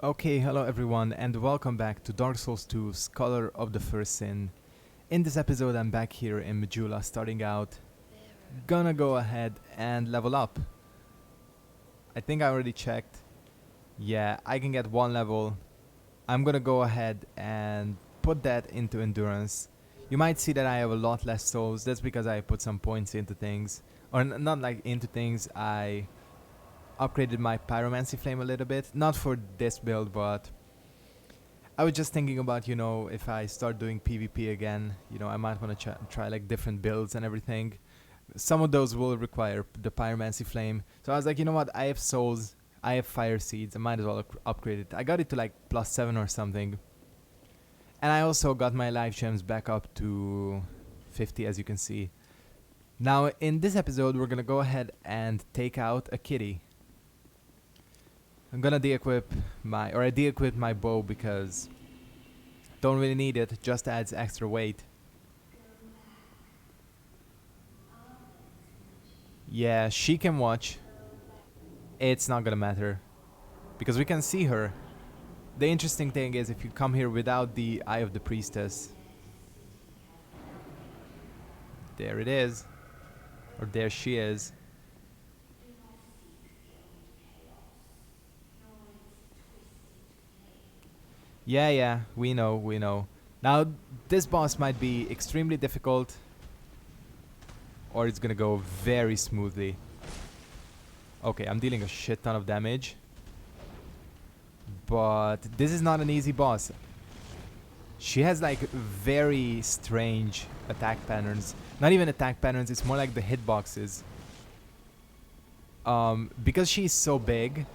Okay, hello everyone, and welcome back to Dark Souls 2 Scholar of the First Sin. In this episode, I'm back here in Majula starting out. Gonna go ahead and level up. I think I already checked. Yeah, I can get one level. I'm gonna go ahead and put that into Endurance. You might see that I have a lot less souls. That's because I put some points into things. Or not like into things, I upgraded my Pyromancy Flame a little bit. Not for this build, but I was just thinking about, if I start doing PvP again, I might want to try like different builds and everything. Some of those will require the Pyromancy Flame. So I was like, you know what, I have souls, I have fire seeds, I might as well upgrade it. I got it to like +7 or something. And I also got my life gems back up to 50, as you can see. Now in this episode we're gonna go ahead and take out a kitty. I'm gonna I de-equip my bow because don't really need it, just adds extra weight. Yeah, she can watch. It's not gonna matter because we can see her. The interesting thing is if you come here without the Eye of the Priestess. There it is. Or there she is. Yeah, we know. Now, this boss might be extremely difficult, or it's gonna go very smoothly. Okay, I'm dealing a shit ton of damage. But this is not an easy boss. She has like very strange attack patterns. Not even attack patterns, it's more like the hitboxes. Because she's so big,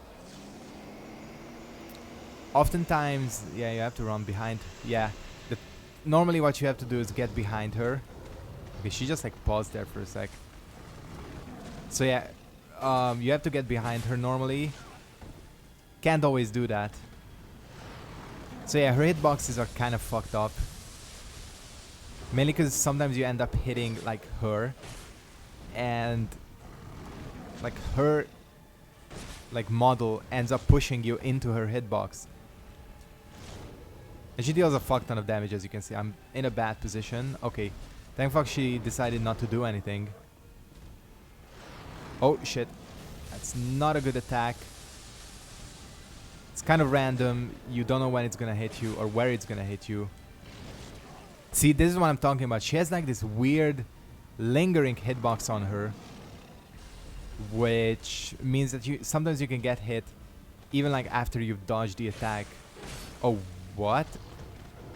oftentimes, yeah, you have to run behind. Yeah, normally what you have to do is get behind her. Okay, she just like paused there for a sec. So yeah, you have to get behind her normally. Can't always do that. So yeah, her hitboxes are kind of fucked up. Mainly because sometimes you end up hitting like her. And like her like model ends up pushing you into her hitbox. And she deals a fuck ton of damage, as you can see. I'm in a bad position. Okay, thank fuck she decided not to do anything. Oh shit, that's not a good attack. It's kind of random. You don't know when it's gonna hit you or where it's gonna hit you. See, this is what I'm talking about. She has like this weird lingering hitbox on her, which means that sometimes you can get hit even like after you've dodged the attack. Oh, what?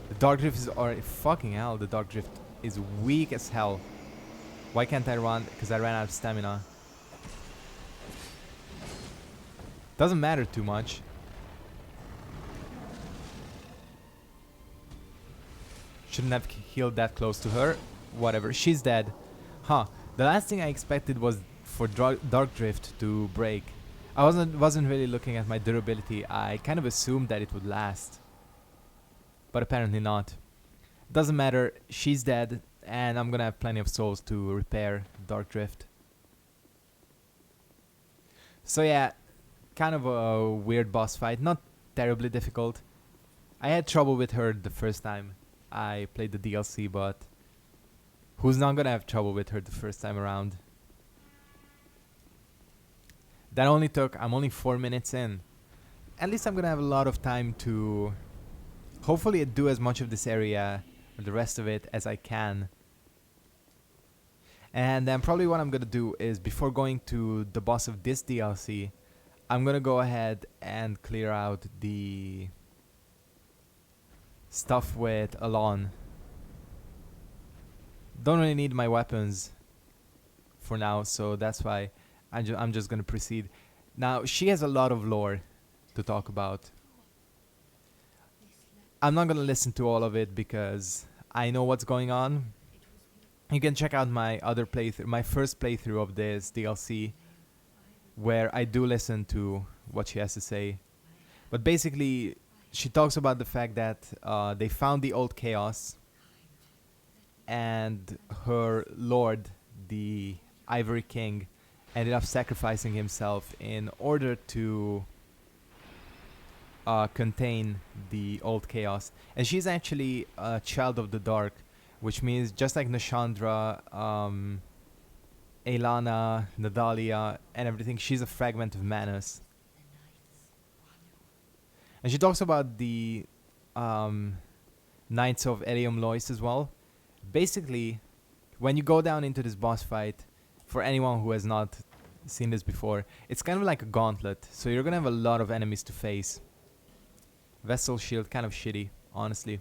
The Dark Drift is already... Fucking hell, the Dark Drift is weak as hell. Why can't I run? Because I ran out of stamina. Doesn't matter too much. Shouldn't have healed that close to her. Whatever, she's dead. Huh, the last thing I expected was for Dark Drift to break. I wasn't really looking at my durability. I kind of assumed that it would last. But apparently not. Doesn't matter, she's dead, and I'm gonna have plenty of souls to repair Dark Drift. So yeah, kind of a weird boss fight, not terribly difficult. I had trouble with her the first time I played the DLC, but who's not gonna have trouble with her the first time around? That only took, I'm only 4 minutes in. At least I'm gonna have a lot of time to hopefully do as much of this area, or the rest of it, as I can. And then probably what I'm gonna do is, before going to the boss of this DLC, I'm gonna go ahead and clear out the stuff with Alon. Don't really need my weapons for now, so that's why I'm just gonna proceed. Now, she has a lot of lore to talk about. I'm not gonna listen to all of it because I know what's going on. You can check out my other playthrough, my first playthrough of this DLC, where I do listen to what she has to say. But basically, she talks about the fact that they found the old chaos, and her lord, the Ivory King, ended up sacrificing himself in order to contain the old chaos. And she's actually a child of the dark, which means just like Nashandra, Elana, Nadalia, and everything, she's a fragment of Manus. And she talks about the um, Knights of Elium Lois as well. Basically, when you go down into this boss fight, for anyone who has not seen this before, it's kind of like a gauntlet. So you're gonna have a lot of enemies to face. Vessel shield, kind of shitty, honestly.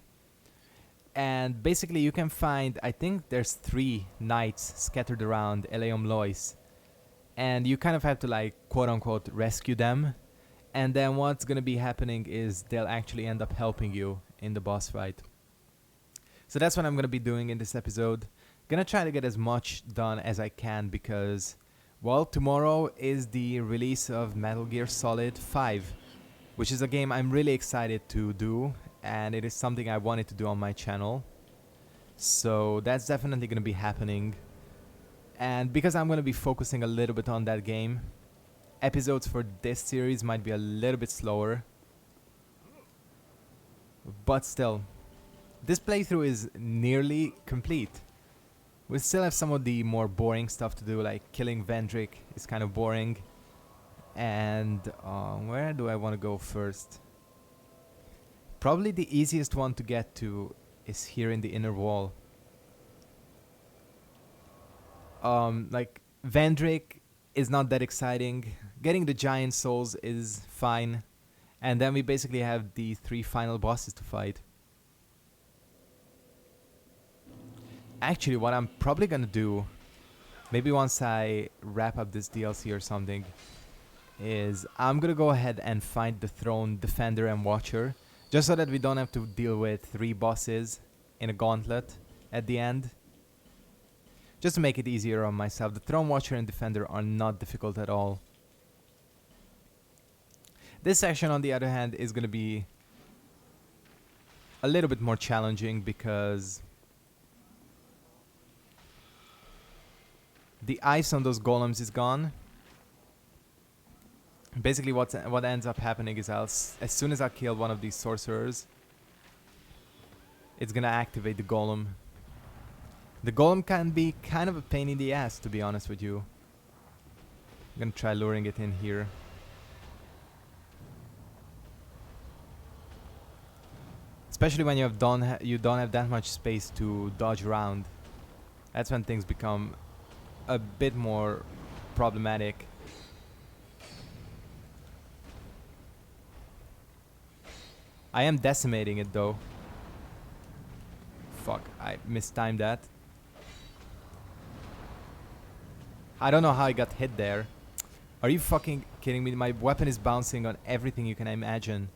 And basically you can find, I think there's 3 knights scattered around Elium Lois. And you kind of have to like, quote unquote, rescue them. And then what's gonna be happening is they'll actually end up helping you in the boss fight. So that's what I'm gonna be doing in this episode. Gonna try to get as much done as I can because, well, tomorrow is the release of Metal Gear Solid 5, which is a game I'm really excited to do, and it is something I wanted to do on my channel. So that's definitely gonna be happening. And because I'm gonna be focusing a little bit on that game, episodes for this series might be a little bit slower. But still, this playthrough is nearly complete. We still have some of the more boring stuff to do, like killing Vendrick is kind of boring. And where do I want to go first? Probably the easiest one to get to is here in the inner wall. Like Vendrick is not that exciting. Getting the giant souls is fine. And then we basically have the 3 final bosses to fight. Actually, what I'm probably gonna do, maybe once I wrap up this DLC or something, is I'm gonna go ahead and find the Throne Defender and Watcher, just so that we don't have to deal with 3 bosses in a gauntlet at the end. Just to make it easier on myself. The Throne Watcher and Defender are not difficult at all. This section, on the other hand, is gonna be a little bit more challenging because the ice on those golems is gone. Basically what ends up happening is as soon as I kill one of these sorcerers, it's gonna activate the golem. The golem can be kind of a pain in the ass, to be honest with you. I'm gonna try luring it in here. Especially when you don't have that much space to dodge around. That's when things become a bit more problematic. I am decimating it though. Fuck, I mistimed that. I don't know how I got hit there. Are you fucking kidding me? My weapon is bouncing on everything you can imagine.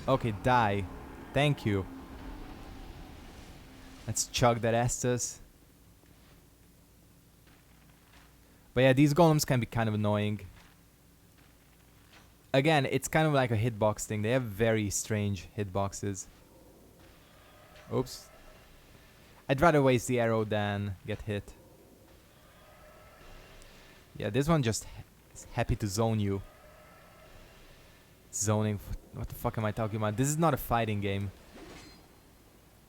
Okay, die. Thank you. Let's chug that Estus. But yeah, these golems can be kind of annoying. Again, it's kind of like a hitbox thing. They have very strange hitboxes. Oops. I'd rather waste the arrow than get hit. Yeah, this one just is happy to zone you. Zoning. What the fuck am I talking about? This is not a fighting game.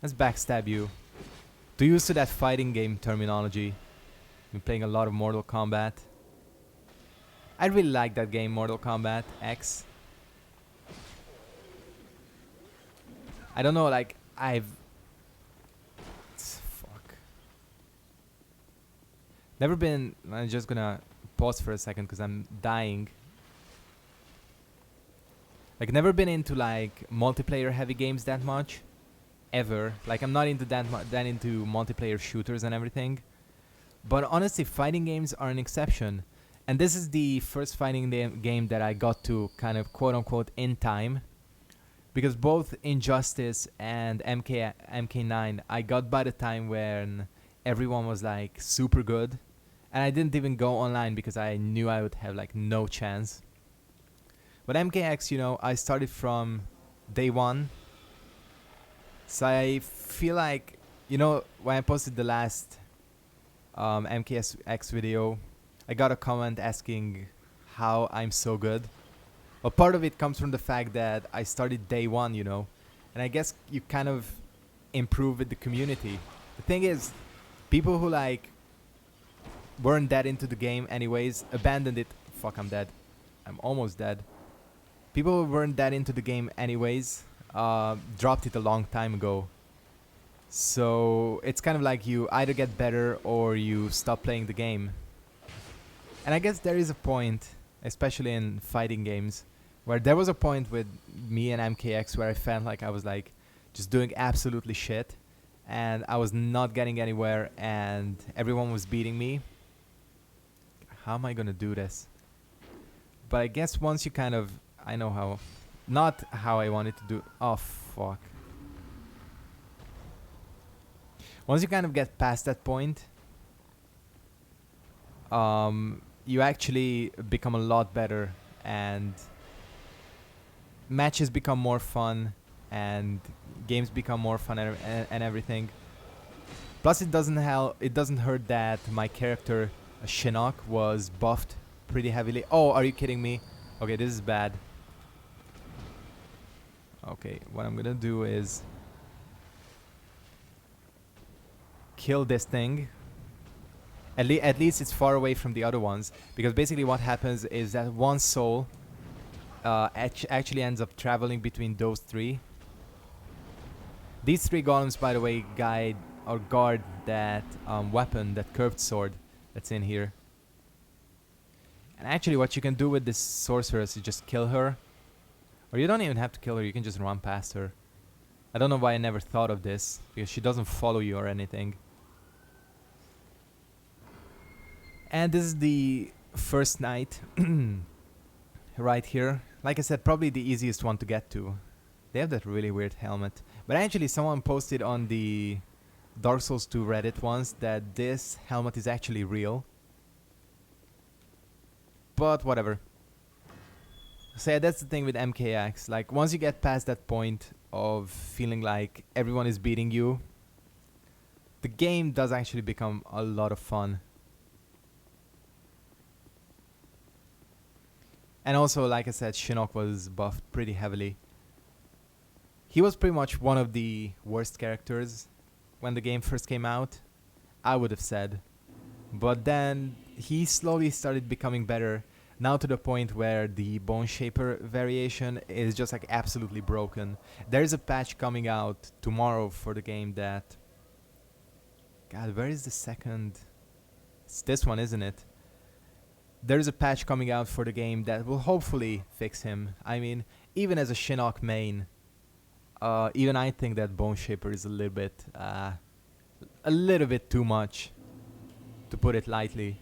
Let's backstab you. Too used to that fighting game terminology. Been playing a lot of Mortal Kombat. I really like that game, Mortal Kombat X. I don't know, like, fuck. Never been... I'm just gonna pause for a second because I'm dying. Like, never been into, like, multiplayer heavy games that much. Ever. Like, I'm not into that into multiplayer shooters and everything. But honestly, fighting games are an exception. And this is the first fighting game that I got to kind of quote-unquote in time. Because both Injustice and MK9 I got by the time when everyone was like super good. And I didn't even go online because I knew I would have like no chance. But MKX, you know, I started from day 1. So I feel like, you know, when I posted the last MKX video, I got a comment asking how I'm so good. A part of it comes from the fact that I started day one, you know, and I guess you kind of improve with the community. The thing is, people who like weren't that into the game anyways abandoned it. Fuck, I'm dead. I'm almost dead. People who weren't that into the game anyways dropped it a long time ago. So it's kind of like you either get better or you stop playing the game. And I guess there is a point, especially in fighting games, where there was a point with me and MKX where I felt like I was like just doing absolutely shit and I was not getting anywhere and everyone was beating me. How am I gonna do this? But I guess once you kind of, I know how, not how I wanted to do. Oh fuck. Once you kind of get past that point, you actually become a lot better and matches become more fun and games become more fun and everything. Plus it doesn't hurt that my character Shinnok was buffed pretty heavily. Oh, are you kidding me? Okay, this is bad. Okay, what I'm gonna do is kill this thing. At least it's far away from the other ones, because basically what happens is that one soul actually ends up traveling between those three. These three golems, by the way, guide or guard that weapon, that curved sword that's in here. And actually what you can do with this sorceress is just kill her. Or you don't even have to kill her, you can just run past her. I don't know why I never thought of this, because she doesn't follow you or anything. And this is the first night right here. Like I said, probably the easiest one to get to. They have that really weird helmet. But actually someone posted on the Dark Souls 2 Reddit once that this helmet is actually real. But whatever. So yeah, that's the thing with MKX. Like once you get past that point of feeling like everyone is beating you, the game does actually become a lot of fun. And also, like I said, Shinnok was buffed pretty heavily. He was pretty much one of the worst characters when the game first came out, I would have said. But then he slowly started becoming better, now to the point where the Bone Shaper variation is just like absolutely broken. There's a patch coming out tomorrow for the game that... God, where is the second? It's this one, isn't it? There's a patch coming out for the game that will hopefully fix him. I mean, even as a Shinnok main, even I think that Bone Shaper is a little bit too much, to put it lightly.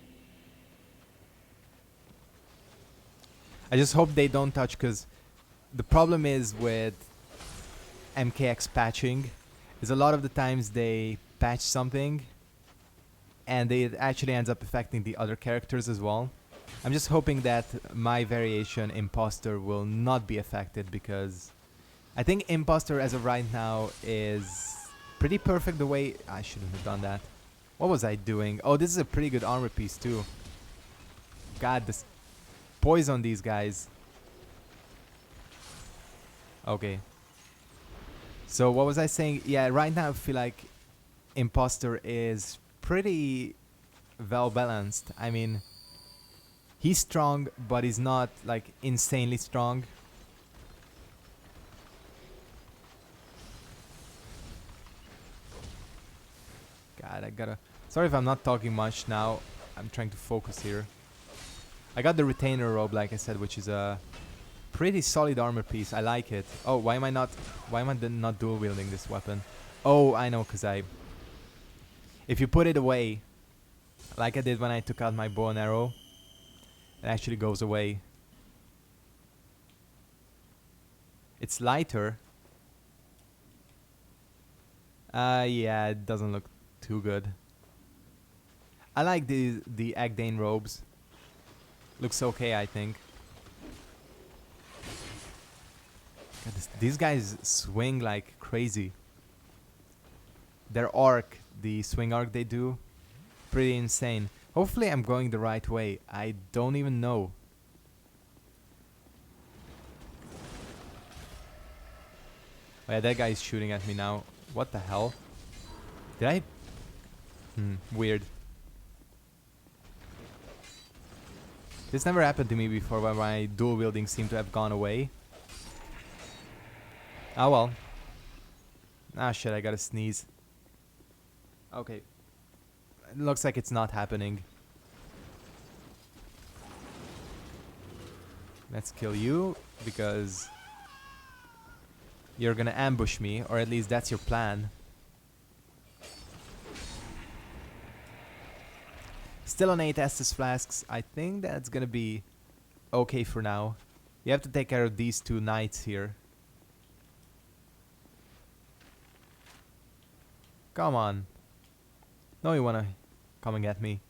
I just hope they don't touch, because the problem is with MKX patching is a lot of the times they patch something and it actually ends up affecting the other characters as well. I'm just hoping that my variation Imposter will not be affected, because I think Imposter as of right now is pretty perfect the way... I shouldn't have done that. What was I doing? Oh, this is a pretty good armor piece too. God, this poison these guys. Okay. So what was I saying? Yeah, right now I feel like Imposter is pretty well balanced. I mean, he's strong, but he's not like insanely strong. God, I gotta... Sorry if I'm not talking much now. I'm trying to focus here. I got the retainer robe, like I said, which is a pretty solid armor piece. I like it. Oh, why am I not dual wielding this weapon? Oh, I know, cause if you put it away, like I did when I took out my bow and arrow, it actually goes away. It's lighter. Yeah, it doesn't look too good. I like the Agdane robes. Looks okay, I think. God, these guys swing like crazy. Their arc, the swing arc they do, pretty insane. Hopefully I'm going the right way. I don't even know. Oh yeah, that guy is shooting at me now. What the hell? Did I? Weird. This never happened to me before, where my dual wielding seemed to have gone away. Ah well. Ah shit, I gotta sneeze. Okay. It looks like it's not happening. Let's kill you, because you're gonna ambush me, or at least that's your plan. Still on 8 Estus flasks. I think that's gonna be okay for now. You have to take care of these two knights here. Come on. No, you wanna come and get me.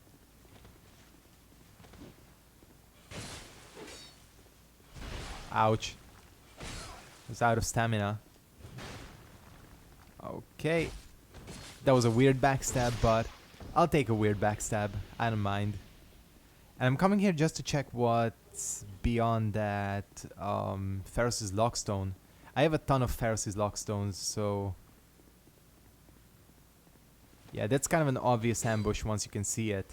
Ouch. I was out of stamina. Okay. That was a weird backstab, but I'll take a weird backstab. I don't mind. And I'm coming here just to check what's beyond that Ferris's Lockstone. I have a ton of Ferris's Lockstones, so... yeah, that's kind of an obvious ambush once you can see it.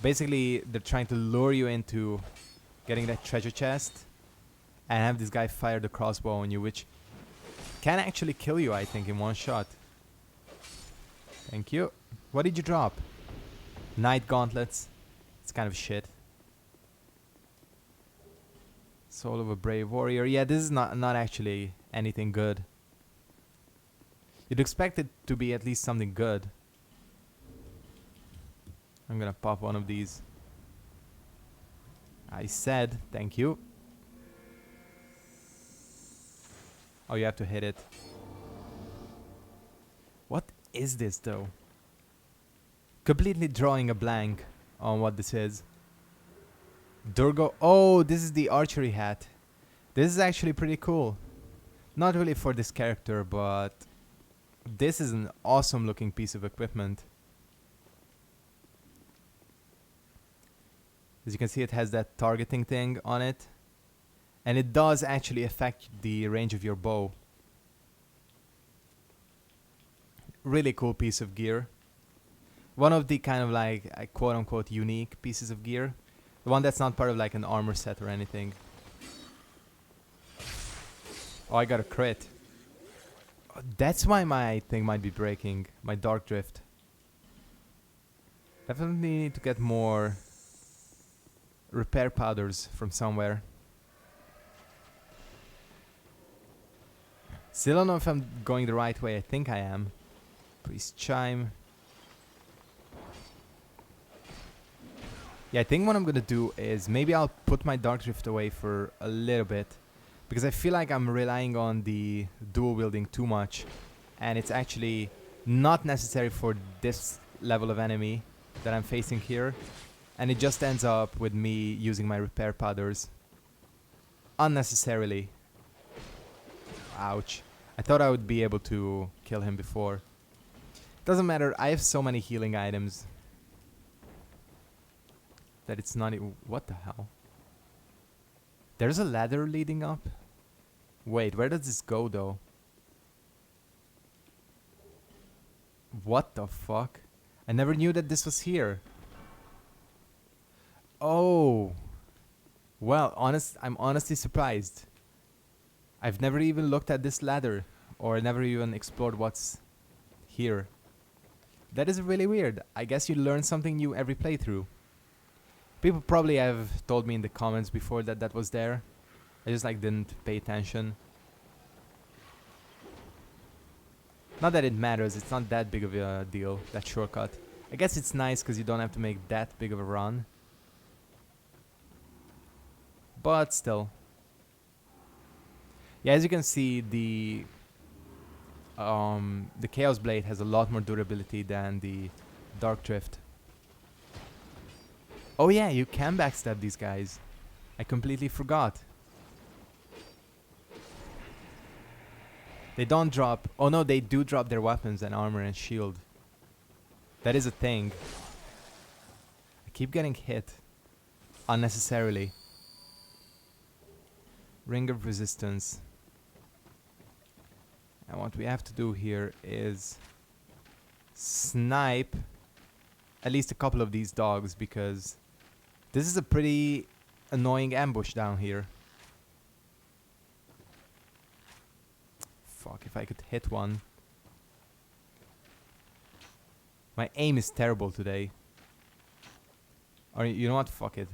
Basically, they're trying to lure you into getting that treasure chest and have this guy fire the crossbow on you, which can actually kill you, I think, in one shot. Thank you. What did you drop? Knight gauntlets. It's kind of shit. Soul of a brave warrior. Yeah, this is not actually anything good. You'd expect it to be at least something good. I'm gonna pop one of these. I said thank you. Oh, you have to hit it. What is this though? Completely drawing a blank on what this is. Durgo. Oh, this is the archery hat. This is actually pretty cool. Not really for this character, but this is an awesome looking piece of equipment. As you can see, it has that targeting thing on it. And it does actually affect the range of your bow. Really cool piece of gear. One of the kind of like quote unquote unique pieces of gear. The one that's not part of like an armor set or anything. Oh, I got a crit. That's why my thing might be breaking. My Dark Drift. Definitely need to get more repair powders from somewhere. Still don't know if I'm going the right way. I think I am. Priest Chime. Yeah, I think what I'm gonna do is maybe I'll put my Dark Drift away for a little bit. Because I feel like I'm relying on the dual wielding too much. And it's actually not necessary for this level of enemy that I'm facing here. And it just ends up with me using my repair powders unnecessarily. Ouch. I thought I would be able to kill him before. Doesn't matter, I have so many healing items that it's not even... What the hell? There's a ladder leading up? Wait, where does this go though? What the fuck? I never knew that this was here. Oh. Well, I'm honestly surprised. I've never even looked at this ladder, or never even explored what's here. That is really weird. I guess you learn something new every playthrough. People probably have told me in the comments before that that was there. I just like didn't pay attention. Not that it matters, it's not that big of a deal, that shortcut. I guess it's nice because you don't have to make that big of a run. But still. Yeah, as you can see, the Chaos Blade has a lot more durability than the Dark Drift. Oh yeah, you can backstab these guys. I completely forgot. They don't drop... Oh no, they do drop their weapons and armor and shield. That is a thing. I keep getting hit. Unnecessarily. Ring of Resistance. And what we have to do here is snipe at least a couple of these dogs, because this is a pretty annoying ambush down here. Fuck, if I could hit one. My aim is terrible today. Or you know what? Fuck it.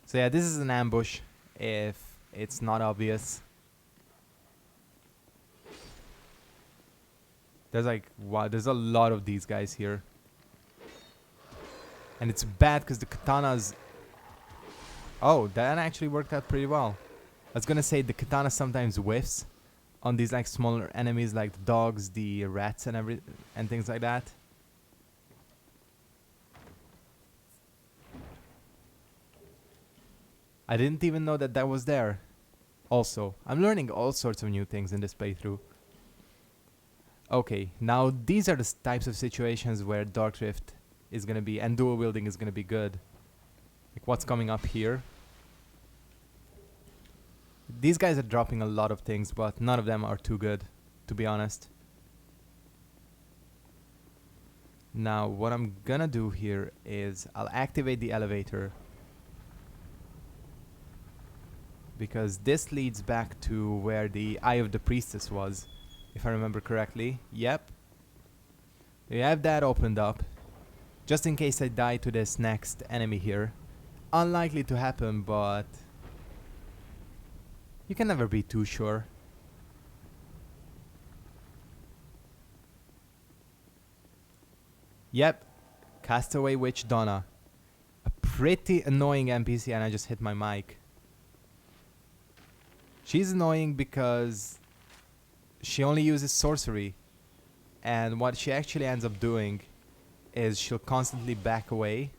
So yeah, this is an ambush if it's not obvious. There's like, wow, there's a lot of these guys here. And it's bad because the katanas... Oh, that actually worked out pretty well. I was gonna say the katana sometimes whiffs on these like smaller enemies like the dogs, the rats and things like that. I didn't even know that that was there. Also, I'm learning all sorts of new things in this playthrough. Okay, now these are the types of situations where Dark Rift is gonna be, and dual wielding is gonna be good. Like what's coming up here. These guys are dropping a lot of things, but none of them are too good, to be honest. Now, what I'm gonna do here is I'll activate the elevator, because this leads back to where the Eye of the Priestess was, if I remember correctly. Yep. We have that opened up, just in case I die to this next enemy here. Unlikely to happen, but you can never be too sure. Yep. Castaway Witch Donna. A pretty annoying NPC, and I just hit my mic. She's annoying because she only uses sorcery, and what she actually ends up doing is she'll constantly back away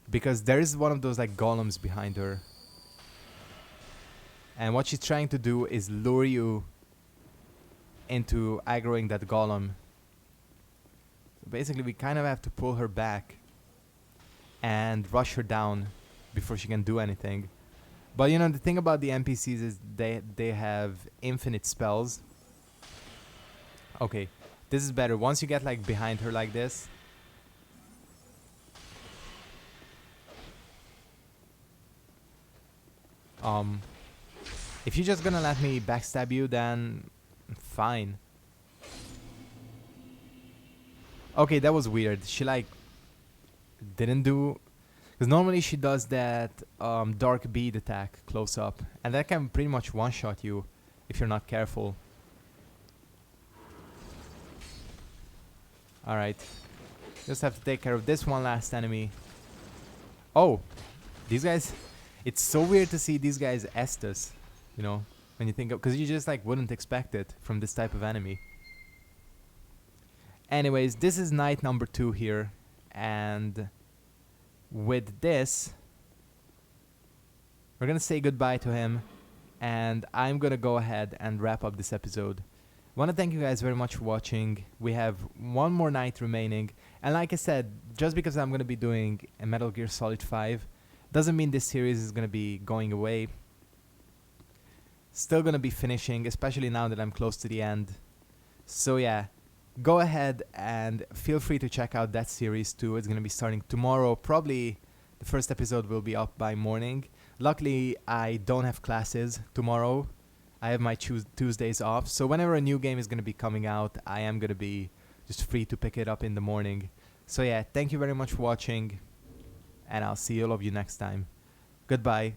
because there is one of those like golems behind her, and what she's trying to do is lure you into aggroing that golem. So basically we kind of have to pull her back and rush her down before she can do anything. But you know, the thing about the NPCs is they have infinite spells. Okay, this is better. Once you get like behind her like this. If you're just gonna let me backstab you, then fine. Okay, that was weird. She like didn't do... Because normally she does that dark bead attack close up, and that can pretty much one-shot you if you're not careful. Alright. Just have to take care of this one last enemy. Oh! These guys... It's so weird to see these guys Estus, you know, when you think of... Because you just like wouldn't expect it from this type of enemy. Anyways, this is night number 2 here, and... with this, we're gonna say goodbye to him, and I'm gonna go ahead and wrap up this episode. Wanna thank you guys very much for watching. We have one more night remaining, and like I said, just because I'm gonna be doing a Metal Gear Solid 5 doesn't mean this series is gonna be going away. Still gonna be finishing, especially now that I'm close to the end. So yeah, go ahead and feel free to check out that series too. It's gonna be starting tomorrow. Probably the first episode will be up by morning. Luckily, I don't have classes tomorrow. I have my Tuesdays off. So whenever a new game is gonna be coming out, I am gonna be just free to pick it up in the morning. So yeah, thank you very much for watching, and I'll see all of you next time. Goodbye.